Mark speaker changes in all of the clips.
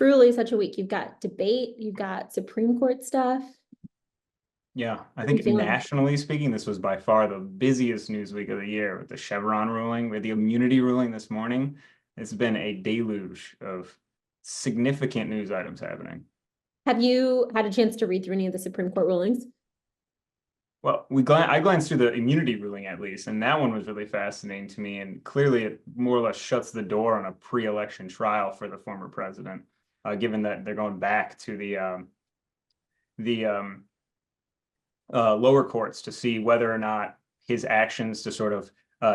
Speaker 1: truly such a week. You've got debate, you've got Supreme Court stuff.
Speaker 2: Yeah, I
Speaker 1: How are you
Speaker 2: think
Speaker 1: feeling?
Speaker 2: nationally speaking, this was by far the busiest news week of the year with the Chevron ruling, with the immunity ruling this morning. It's been a deluge of significant news items happening.
Speaker 1: Have you had a chance to read through any of the Supreme Court rulings?
Speaker 2: Well, I glanced through the immunity ruling at least, and that one was really fascinating to me. And clearly, it more or less shuts the door on a pre-election trial for the former president, given that they're going back to the lower courts to see whether or not his actions to sort of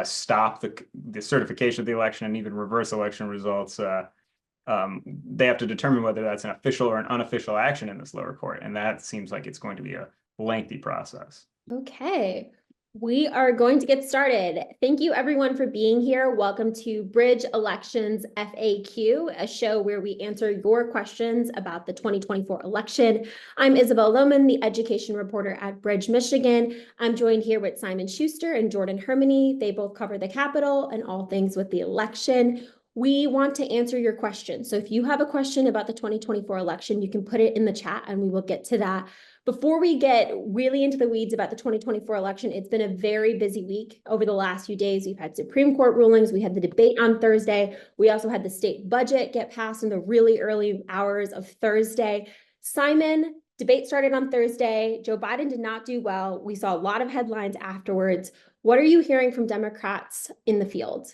Speaker 2: stop the certification of the election and even reverse election results. They have to determine whether that's an official or an unofficial action in this lower court, and that seems like it's going to be a lengthy process.
Speaker 1: Okay, we are going to get started. Thank you everyone for being here. Welcome to Bridge Elections FAQ, a show where we answer your questions about the 2024 election. I'm Isabel Lohman, the education reporter at Bridge, Michigan. I'm joined here with Simon Schuster and Jordyn Hermani. They both cover the Capitol and all things with the election. We want to answer your questions. So if you have a question about the 2024 election, you can put it in the chat and we will get to that. Before we get really into the weeds about the 2024 election, it's been a very busy week over the last few days. We've had Supreme Court rulings. We had the debate on Thursday. We also had the state budget get passed in the really early hours of Thursday. Simon, debate started on Thursday. Joe Biden did not do well. We saw a lot of headlines afterwards. What are you hearing from Democrats in the field?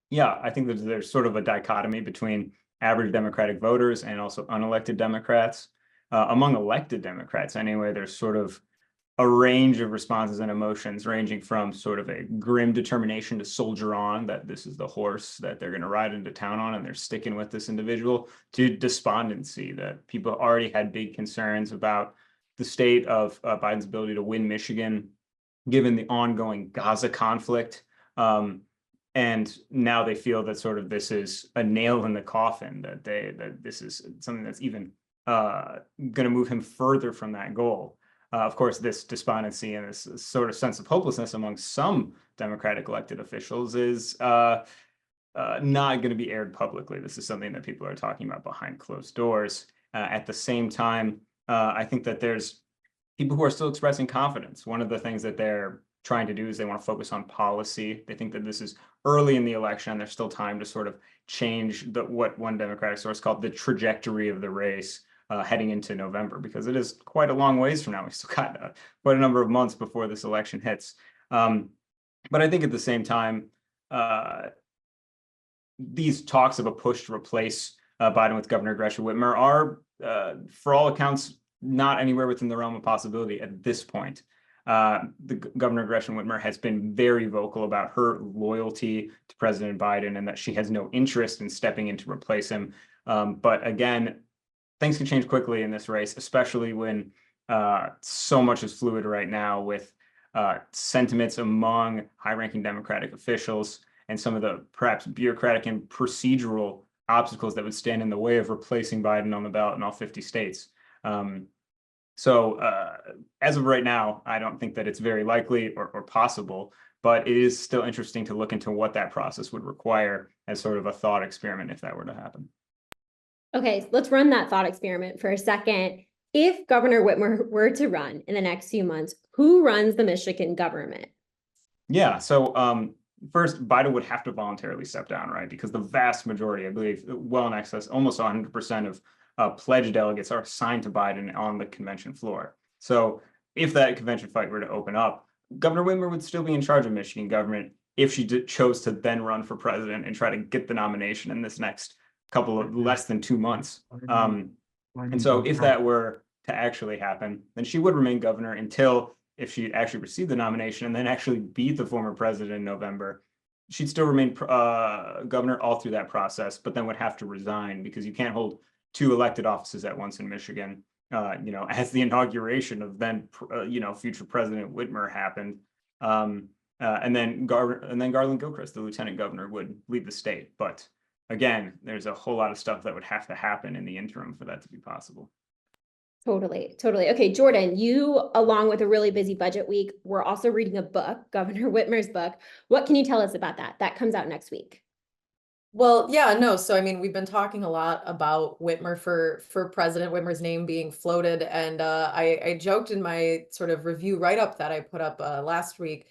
Speaker 2: Yeah, I think that there's sort of a dichotomy between average Democratic voters and also unelected Democrats. Among elected Democrats, anyway, there's sort of a range of responses and emotions, ranging from sort of a grim determination to soldier on, that this is the horse that they're going to ride into town on and they're sticking with this individual, to despondency, that people already had big concerns about the state of Biden's ability to win Michigan, given the ongoing Gaza conflict. And now they feel that sort of this is a nail in the coffin, that this is something that's even going to move him further from that goal. Of course, this despondency and this sort of sense of hopelessness among some Democratic elected officials is not going to be aired publicly. This is something that people are talking about behind closed doors. At the same time, I think that there's people who are still expressing confidence. One of the things that they're trying to do is they want to focus on policy. They think that this is early in the election. There's still time to sort of change what one Democratic source called the trajectory of the race heading into November, because it is quite a long ways from now. We've still got quite a number of months before this election hits. But I think at the same time, these talks of a push to replace Biden with Governor Gretchen Whitmer are, for all accounts, not anywhere within the realm of possibility at this point. The Governor Gretchen Whitmer has been very vocal about her loyalty to President Biden and that she has no interest in stepping in to replace him. But again, things can change quickly in this race, especially when so much is fluid right now with sentiments among high-ranking Democratic officials and some of the perhaps bureaucratic and procedural obstacles that would stand in the way of replacing Biden on the ballot in all 50 states. So as of right now, I don't think that it's very likely or possible, but it is still interesting to look into what that process would require as sort of a thought experiment if that were to happen.
Speaker 1: Okay, let's run that thought experiment for a second. If Governor Whitmer were to run in the next few months, who runs the Michigan government?
Speaker 2: Yeah, so first, Biden would have to voluntarily step down, right? Because the vast majority, I believe, well in excess, almost 100% of pledge delegates are assigned to Biden on the convention floor. So if that convention fight were to open up, Governor Whitmer would still be in charge of Michigan government if she chose to then run for president and try to get the nomination in this next couple of less than 2 months. And so if that were to actually happen, then she would remain governor until, if she actually received the nomination and then actually beat the former president in November, she'd still remain governor all through that process, but then would have to resign because you can't hold 2 elected offices at once in Michigan. As the inauguration of then, future President Whitmer happened, and then Garland Gilchrist, the lieutenant governor, would lead the state. But again, there's a whole lot of stuff that would have to happen in the interim for that to be possible.
Speaker 1: Totally. Okay, Jordyn, you, along with a really busy budget week, we're also reading a book, Governor Whitmer's book. What can you tell us about that? That comes out next week.
Speaker 3: Well, yeah, no. So I mean, we've been talking a lot about Whitmer for President, Whitmer's name being floated, and I joked in my sort of review write-up that I put up last week.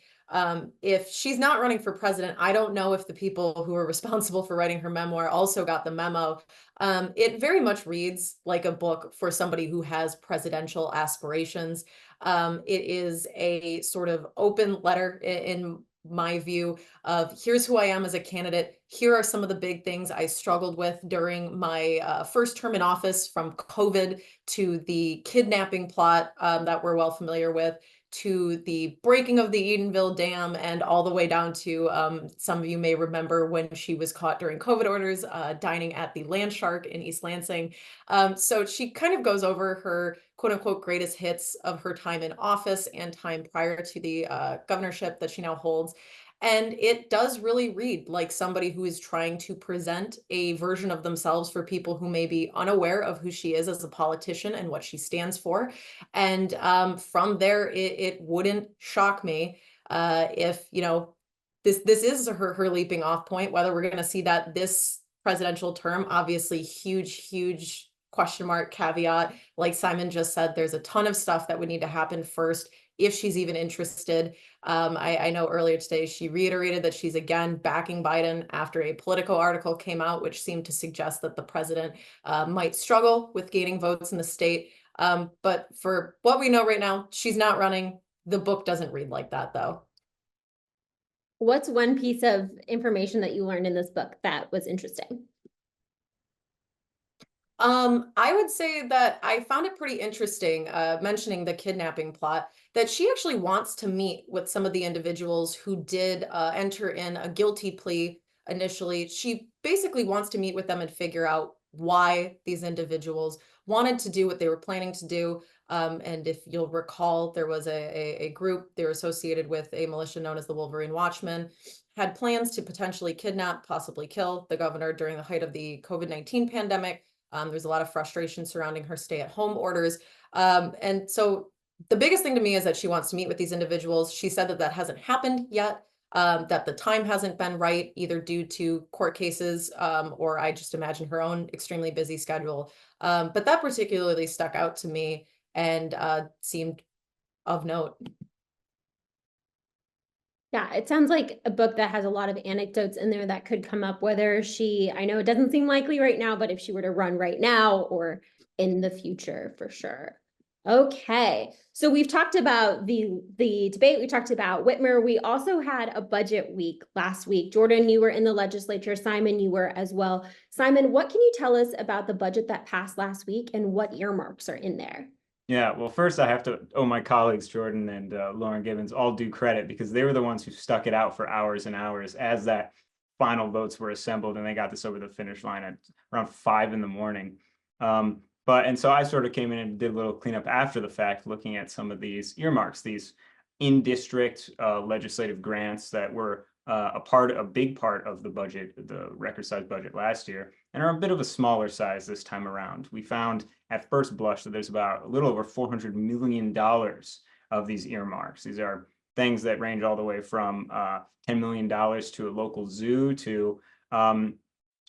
Speaker 3: If she's not running for president, I don't know if the people who are responsible for writing her memoir also got the memo. It very much reads like a book for somebody who has presidential aspirations. It is a sort of open letter in my view of here's who I am as a candidate. Here are some of the big things I struggled with during my first term in office, from COVID to the kidnapping plot that we're well familiar with, to the breaking of the Edenville Dam, and all the way down to some of you may remember when she was caught during COVID orders dining at the Land Shark in East Lansing. So she kind of goes over her quote unquote greatest hits of her time in office and time prior to the governorship that she now holds. And it does really read like somebody who is trying to present a version of themselves for people who may be unaware of who she is as a politician and what she stands for. And from there, it wouldn't shock me if, you know, this is her leaping off point. Whether we're going to see that this presidential term, obviously huge question mark, caveat. Like Simon just said, there's a ton of stuff that would need to happen first if she's even interested. I know earlier today she reiterated that she's again backing Biden after a Politico article came out, which seemed to suggest that the president might struggle with gaining votes in the state. But for what we know right now, she's not running. The book doesn't read like that, though.
Speaker 1: What's one piece of information that you learned in this book that was interesting?
Speaker 3: I would say that I found it pretty interesting, mentioning the kidnapping plot, that she actually wants to meet with some of the individuals who did enter in a guilty plea initially. She basically wants to meet with them and figure out why these individuals wanted to do what they were planning to do. And if you'll recall, there was a group, they were associated with a militia known as the Wolverine Watchmen, had plans to potentially kidnap, possibly kill the governor during the height of the COVID-19 pandemic. There's a lot of frustration surrounding her stay-at-home orders. And so the biggest thing to me is that she wants to meet with these individuals. She said that that hasn't happened yet, that the time hasn't been right, either due to court cases or I just imagine her own extremely busy schedule. But that particularly stuck out to me and seemed of note.
Speaker 1: Yeah, it sounds like a book that has a lot of anecdotes in there that could come up, whether she, I know it doesn't seem likely right now, but if she were to run right now or in the future, for sure. Okay, so we've talked about the debate, we talked about Whitmer. We also had a budget week last week. Jordyn, you were in the legislature. Simon, you were as well. Simon, what can you tell us about the budget that passed last week and what earmarks are in there?
Speaker 2: Yeah, well, first I have to owe my colleagues, Jordyn and Lauren Gibbons, all due credit because they were the ones who stuck it out for hours and hours as that final votes were assembled, and they got this over the finish line at around 5 in the morning. And so I sort of came in and did a little cleanup after the fact, looking at some of these earmarks, these in-district legislative grants that were a big part of the budget, the record-sized budget last year, and are a bit of a smaller size this time around. We found at first blush that there's about a little over $400 million of these earmarks. These are things that range all the way from $10 million to a local zoo to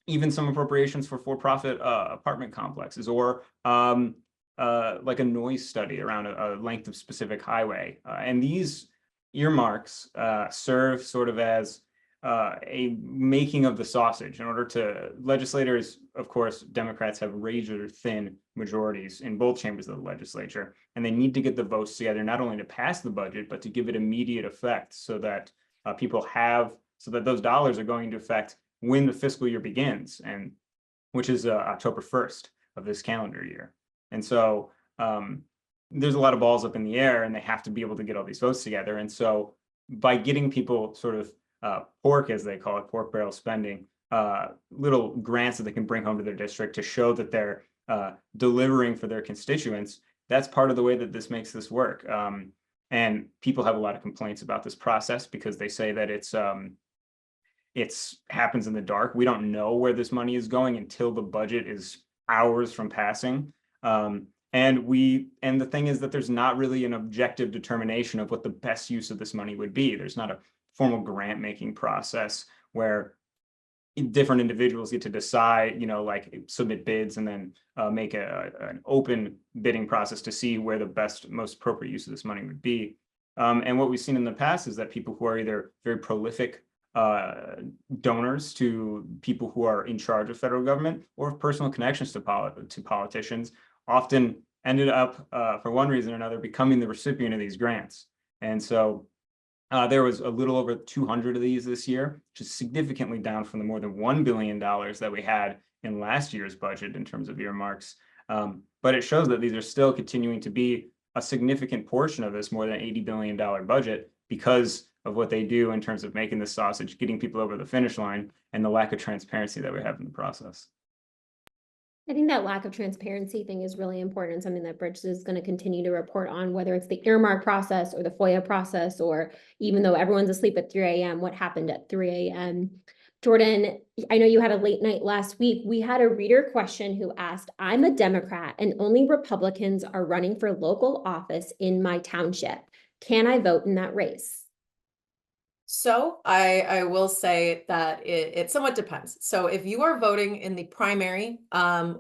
Speaker 2: even some appropriations for-profit apartment complexes, or like a noise study around a length of specific highway. And these earmarks serve sort of as a making of the sausage in order to legislators. Of course, Democrats have razor thin majorities in both chambers of the legislature, and they need to get the votes together not only to pass the budget, but to give it immediate effect so that so that those dollars are going to effect when the fiscal year begins, and which is October 1st of this calendar year. And so there's a lot of balls up in the air, and they have to be able to get all these votes together. And so by getting people sort of pork, as they call it, pork barrel spending, little grants that they can bring home to their district to show that they're delivering for their constituents, that's part of the way that this makes this work. And people have a lot of complaints about this process because they say that it's happens in the dark. We don't know where this money is going until the budget is hours from passing. And the thing is that there's not really an objective determination of what the best use of this money would be. There's not a formal grant making process where different individuals get to decide, like submit bids and then make an open bidding process to see where the best, most appropriate use of this money would be. And what we've seen in the past is that people who are either very prolific donors to people who are in charge of federal government or have personal connections to politicians often ended up, for one reason or another, becoming the recipient of these grants. And so there was a little over 200 of these this year, which is significantly down from the more than $1 billion that we had in last year's budget in terms of earmarks. But it shows that these are still continuing to be a significant portion of this more than $80 billion budget because of what they do in terms of making the sausage, getting people over the finish line, and the lack of transparency that we have in the process.
Speaker 1: I think that lack of transparency thing is really important and something that Bridge is going to continue to report on, whether it's the earmark process or the FOIA process, or even though everyone's asleep at 3 a.m., what happened at 3 a.m. Jordyn, I know you had a late night last week. We had a reader question who asked, I'm a Democrat and only Republicans are running for local office in my township. Can I vote in that race?
Speaker 3: So I will say that it somewhat depends. So if you are voting in the primary,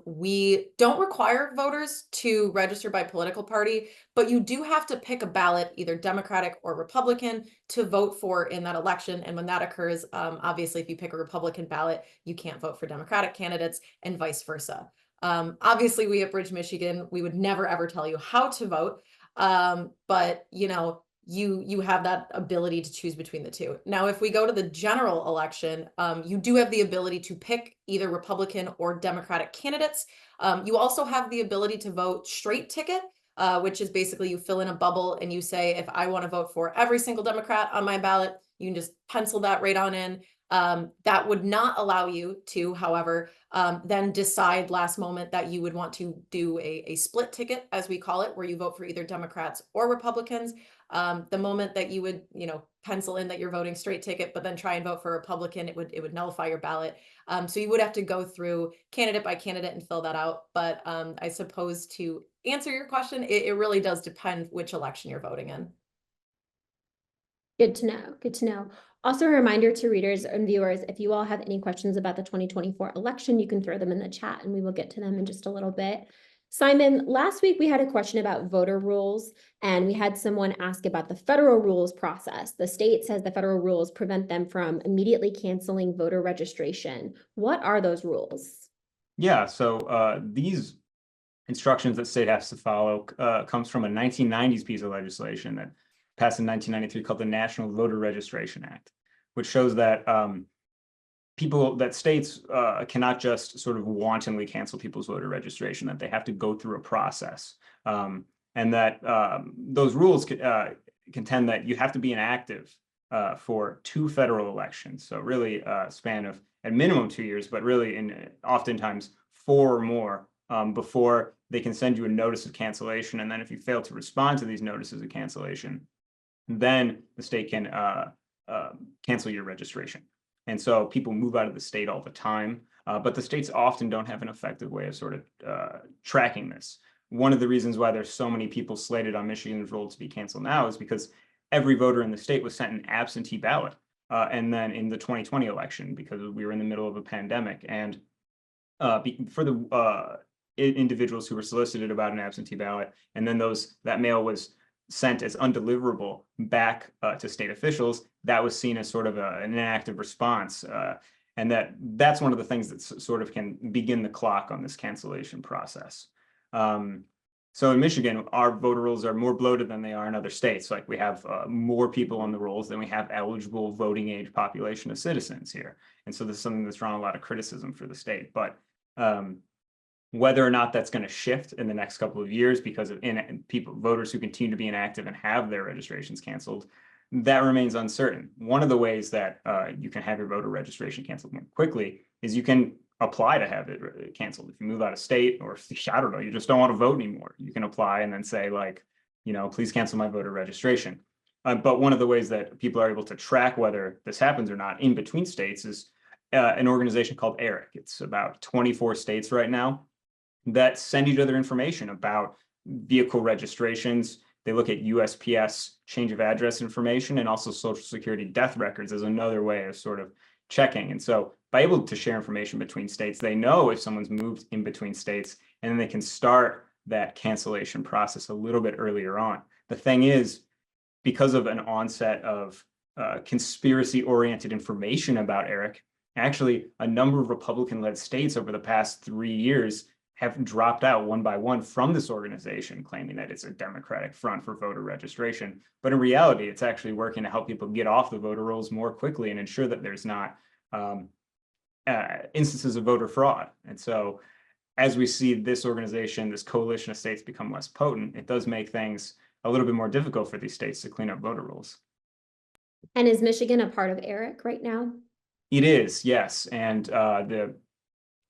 Speaker 3: we don't require voters to register by political party, but you do have to pick a ballot, either Democratic or Republican, to vote for in that election. And when that occurs, obviously, if you pick a Republican ballot, you can't vote for Democratic candidates and vice versa. Obviously, we at Bridge, Michigan, we would never, ever tell you how to vote. But, you have that ability to choose between the two. Now, if we go to the general election, you do have the ability to pick either Republican or Democratic candidates. You also have the ability to vote straight ticket, which is basically you fill in a bubble and you say, if I want to vote for every single Democrat on my ballot, you can just pencil that right on in. That would not allow you to, however, then decide last moment that you would want to do a split ticket, as we call it, where you vote for either Democrats or Republicans. The moment that you would, pencil in that you're voting straight ticket, but then try and vote for a Republican, it would nullify your ballot. So you would have to go through candidate by candidate and fill that out. But I suppose to answer your question, it really does depend which election you're voting in.
Speaker 1: Good to know. Good to know. Also, a reminder to readers and viewers, if you all have any questions about the 2024 election, you can throw them in the chat and we will get to them in just a little bit. Simon, last week we had a question about voter rules and we had someone ask about the federal rules process. The state says the federal rules prevent them from immediately canceling voter registration. What are those rules?
Speaker 2: Yeah, so these instructions that state has to follow comes from a 1990s piece of legislation that passed in 1993 called the National Voter Registration Act, which shows that states cannot just sort of wantonly cancel people's voter registration, that they have to go through a process. And that those rules contend that you have to be inactive for 2 federal elections. So really a span of at minimum 2 years, but really oftentimes 4 or more before they can send you a notice of cancellation. And then if you fail to respond to these notices of cancellation, then the state can cancel your registration. And so people move out of the state all the time, but the states often don't have an effective way of sort of tracking this. One of the reasons why there's so many people slated on Michigan's roll to be canceled now is because every voter in the state was sent an absentee ballot. And then in the 2020 election, because we were in the middle of a pandemic, and for the individuals who were solicited about an absentee ballot, and then that mail was sent as undeliverable back to state officials, that was seen as sort of an inactive response. And that's one of the things that sort of can begin the clock on this cancellation process. So in Michigan, our voter rolls are more bloated than they are in other states. Like we have more people on the rolls than we have eligible voting age population of citizens here. And so this is something that's drawn a lot of criticism for the state. But whether or not that's going to shift in the next couple of years because of voters who continue to be inactive and have their registrations canceled, that remains uncertain. One of the ways that you can have your voter registration canceled more quickly is you can apply to have it canceled. If you move out of state, or I don't know, you just don't want to vote anymore, you can apply and then say, like, please cancel my voter registration. But one of the ways that people are able to track whether this happens or not in between states is an organization called ERIC. It's about 24 states right now that send each other information about vehicle registrations. They look at USPS change of address information and also Social Security death records as another way of sort of checking. And so by able to share information between states, they know if someone's moved in between states, and then they can start that cancellation process a little bit earlier on. The thing is, because of an onset of conspiracy-oriented information about Eric, actually a number of Republican-led states over the past 3 years have dropped out one by one from this organization, claiming that it's a Democratic front for voter registration. But in reality, it's actually working to help people get off the voter rolls more quickly and ensure that there's not instances of voter fraud. And so as we see this organization, this coalition of states become less potent, it does make things a little bit more difficult for these states to clean up voter rolls.
Speaker 1: And is Michigan a part of ERIC right now?
Speaker 2: It is, yes. And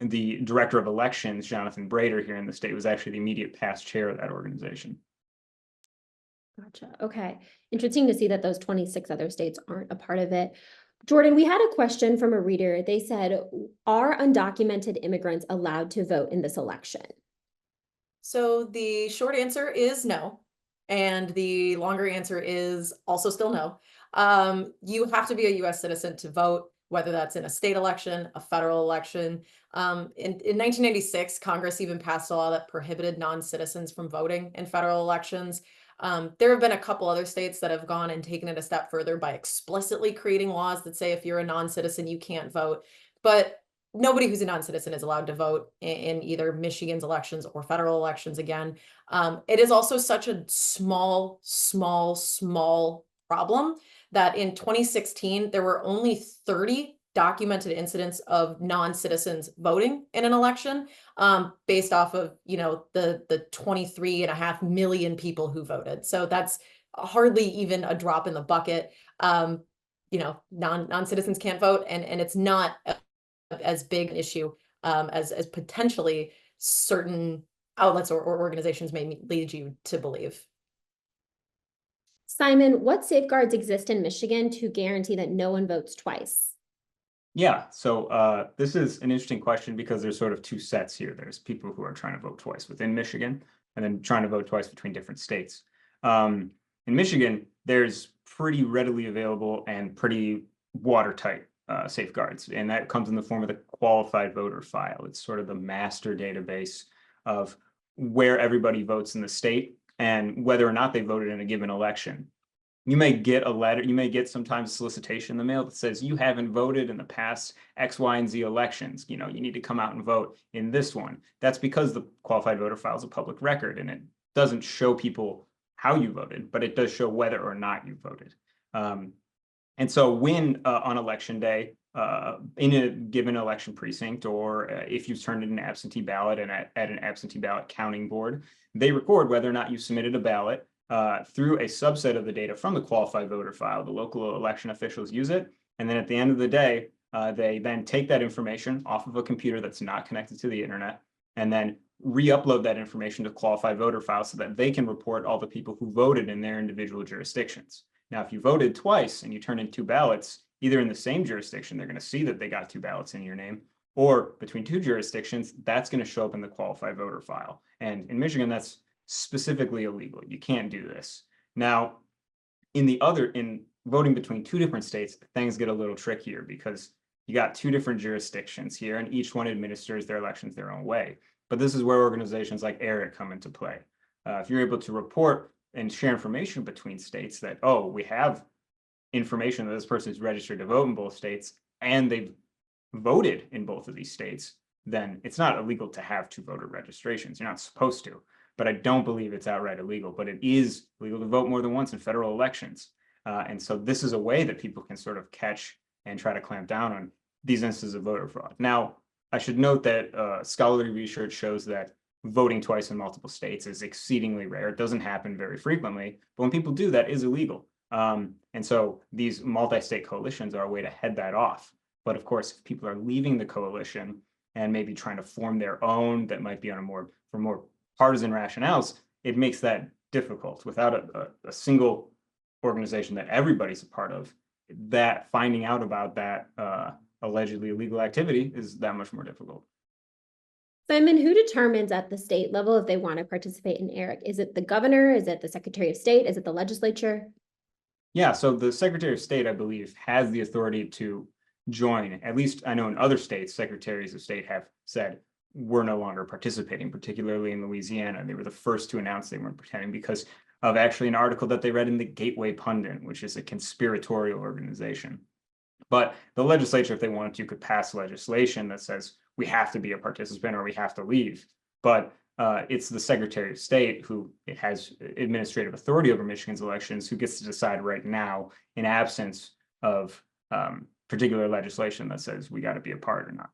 Speaker 2: the director of elections, Jonathan Brader, here in the state, was actually the immediate past chair of that organization.
Speaker 1: Gotcha. Okay. Interesting to see that those 26 other states aren't a part of it. Jordyn, we had a question from a reader. They said, are undocumented immigrants allowed to vote in this election?
Speaker 3: So the short answer is no. And the longer answer is also still no. You have to be a US citizen to vote, whether that's in a state election, a federal election. In 1996, Congress even passed a law that prohibited non-citizens from voting in federal elections. There have been a couple other states that have gone and taken it a step further by explicitly creating laws that say if you're a non-citizen, you can't vote. But nobody who's a non-citizen is allowed to vote in either Michigan's elections or federal elections again. It is also such a small problem that in 2016, there were only 30 documented incidents of non-citizens voting in an election, based off of, the 23.5 million people who voted. So that's hardly even a drop in the bucket. Non-citizens can't vote, and it's not as big an issue as potentially certain outlets or organizations may lead you to believe.
Speaker 1: Simon, what safeguards exist in Michigan to guarantee that no one votes twice?
Speaker 2: Yeah, so this is an interesting question because there's sort of two sets here. There's people who are trying to vote twice within Michigan and then trying to vote twice between different states. In Michigan, there's pretty readily available and pretty watertight safeguards, and that comes in the form of the qualified voter file. It's sort of the master database of where everybody votes in the state and whether or not they voted in a given election. You may get a letter, you may get sometimes solicitation in the mail that says you haven't voted in the past X, Y, and Z elections. You need to come out and vote in this one. That's because the qualified voter file is a public record and it doesn't show people how you voted, but it does show whether or not you voted. And so when on election day, in a given election precinct, or if you've turned in an absentee ballot and at an absentee ballot counting board, they record whether or not you submitted a ballot through a subset of the data from the qualified voter file. The local election officials use it. And then at the end of the day, they then take that information off of a computer that's not connected to the internet and then re-upload that information to qualified voter file so that they can report all the people who voted in their individual jurisdictions. Now, if you voted twice and you turn in 2 ballots, either in the same jurisdiction, they're going to see that they got 2 ballots in your name, or between 2 jurisdictions, that's going to show up in the qualified voter file. And in Michigan, that's specifically illegal. You can't do this. Now, in voting between 2 different states, things get a little trickier because you got 2 different jurisdictions here, and each one administers their elections their own way. But this is where organizations like ERIC come into play. If you're able to report and share information between states that, oh, we have information that this person is registered to vote in both states and they've voted in both of these states, then it's not illegal to have 2 voter registrations. You're not supposed to, but I don't believe it's outright illegal, but it is legal to vote more than once in federal elections. And so this is a way that people can sort of catch and try to clamp down on these instances of voter fraud. Now, I should note that scholarly research shows that voting twice in multiple states is exceedingly rare. It doesn't happen very frequently, but when people do, that is illegal. And so these multi-state coalitions are a way to head that off. But of course, if people are leaving the coalition and maybe trying to form their own that might be on for more partisan rationales, it makes that difficult. Without a single organization that everybody's a part of, that finding out about that allegedly illegal activity is that much more difficult.
Speaker 1: Simon, who determines at the state level if they want to participate in ERIC? Is it the governor? Is it the Secretary of State? Is it the legislature?
Speaker 2: Yeah, so the Secretary of State, I believe, has the authority to join. At least I know in other states, secretaries of state have said, we're no longer participating, particularly in Louisiana. They were the first to announce they weren't pretending because of actually an article that they read in the Gateway Pundit, which is a conspiratorial organization. But the legislature, if they wanted to, could pass legislation that says we have to be a participant or we have to leave. But it's the Secretary of State who has administrative authority over Michigan's elections who gets to decide right now in absence of particular legislation that says we got to be a part or not.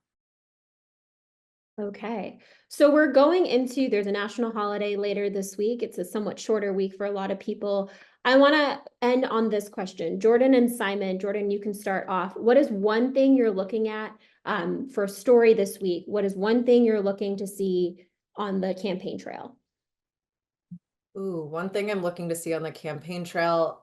Speaker 1: Okay, so we're going into, there's a national holiday later this week. It's a somewhat shorter week for a lot of people. I want to end on this question. Jordyn and Simon, Jordyn, you can start off. What is one thing you're looking at for a story this week? What is one thing you're looking to see on the campaign trail?
Speaker 3: Ooh, one thing I'm looking to see on the campaign trail.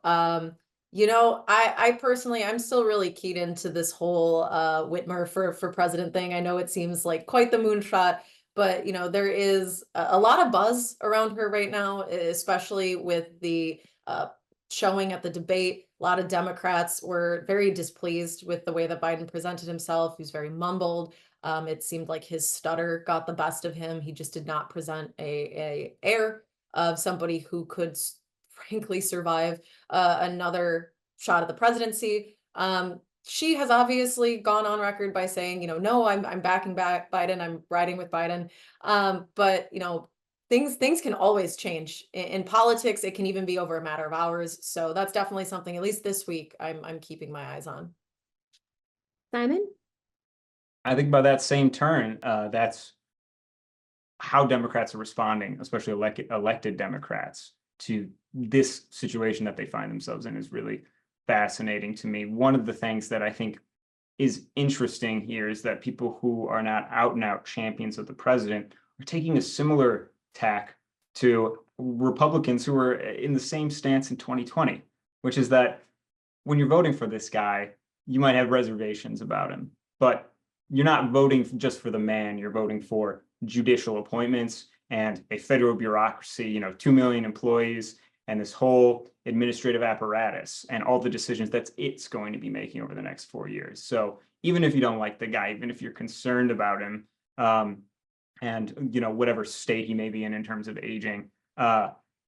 Speaker 3: You know, I personally, I'm still really keyed into this whole Whitmer for president thing. I know it seems like quite the moonshot, but you know, there is a lot of buzz around her right now, especially with the showing at the debate. A lot of Democrats were very displeased with the way that Biden presented himself. He was very mumbled. It seemed like his stutter got the best of him. He just did not present a air of somebody who could frankly survive another shot at the presidency. She has obviously gone on record by saying, you know, no, I'm backing Biden, I'm riding with Biden. But you know, things can always change in politics. It can even be over a matter of hours. So that's definitely something, at least this week, I'm keeping my eyes on.
Speaker 1: Simon?
Speaker 2: I think by that same turn, that's how Democrats are responding, especially elected Democrats, to this situation that they find themselves in is really fascinating to me. One of the things that I think is interesting here is that people who are not out and out champions of the president are taking a similar tack to Republicans who were in the same stance in 2020, which is that when you're voting for this guy, you might have reservations about him, but you're not voting just for the man, you're voting for judicial appointments and a federal bureaucracy, you know, 2 million employees and this whole administrative apparatus and all the decisions that it's going to be making over the next 4 years. So even if you don't like the guy, even if you're concerned about him, and you know, whatever state he may be in terms of aging,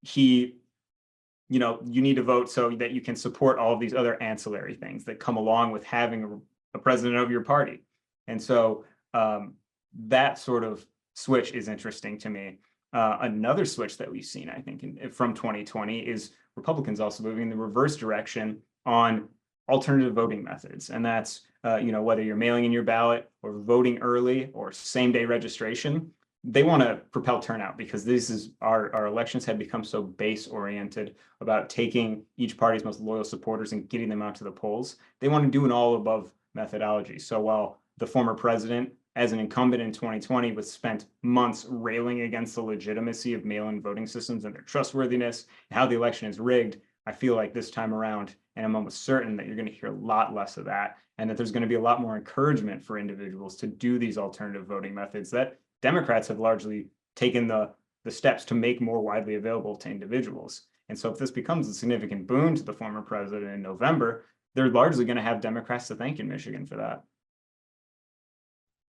Speaker 2: you know, you need to vote so that you can support all of these other ancillary things that come along with having a president of your party. And so that sort of switch is interesting to me. Another switch that we've seen, I think, from 2020 is Republicans also moving in the reverse direction on alternative voting methods. And that's, you know, whether you're mailing in your ballot or voting early or same day registration, they want to propel turnout because this is our elections have become so base oriented about taking each party's most loyal supporters and getting them out to the polls. They want to do an all above methodology. So while the former president, as an incumbent in 2020, was spent months railing against the legitimacy of mail-in voting systems and their trustworthiness and how the election is rigged, I feel like this time around, and I'm almost certain that you're going to hear a lot less of that, and that there's going to be a lot more encouragement for individuals to do these alternative voting methods that Democrats have largely taken the steps to make more widely available to individuals. And so if this becomes a significant boon to the former president in November, they're largely going to have Democrats to thank in Michigan for that.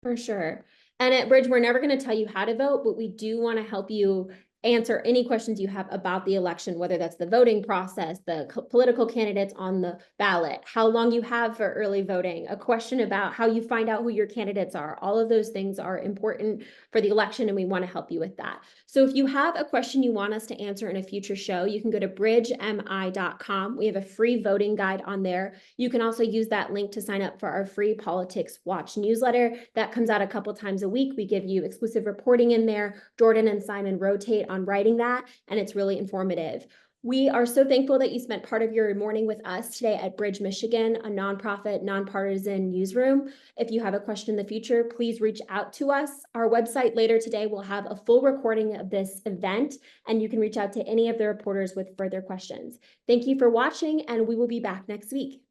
Speaker 1: For sure. And at Bridge, we're never going to tell you how to vote, but we do want to help you answer any questions you have about the election, whether that's the voting process, the political candidates on the ballot, how long you have for early voting, a question about how you find out who your candidates are. All of those things are important for the election, and we want to help you with that. So if you have a question you want us to answer in a future show, you can go to bridgemi.com. We have a free voting guide on there. You can also use that link to sign up for our free Politics Watch newsletter. That comes out a couple times a week. We give you exclusive reporting in there. Jordyn and Simon rotate on writing that, and it's really informative. We are so thankful that you spent part of your morning with us today at Bridge Michigan, a nonprofit, nonpartisan newsroom. If you have a question in the future, please reach out to us. Our website later today will have a full recording of this event, and you can reach out to any of the reporters with further questions. Thank you for watching, and we will be back next week.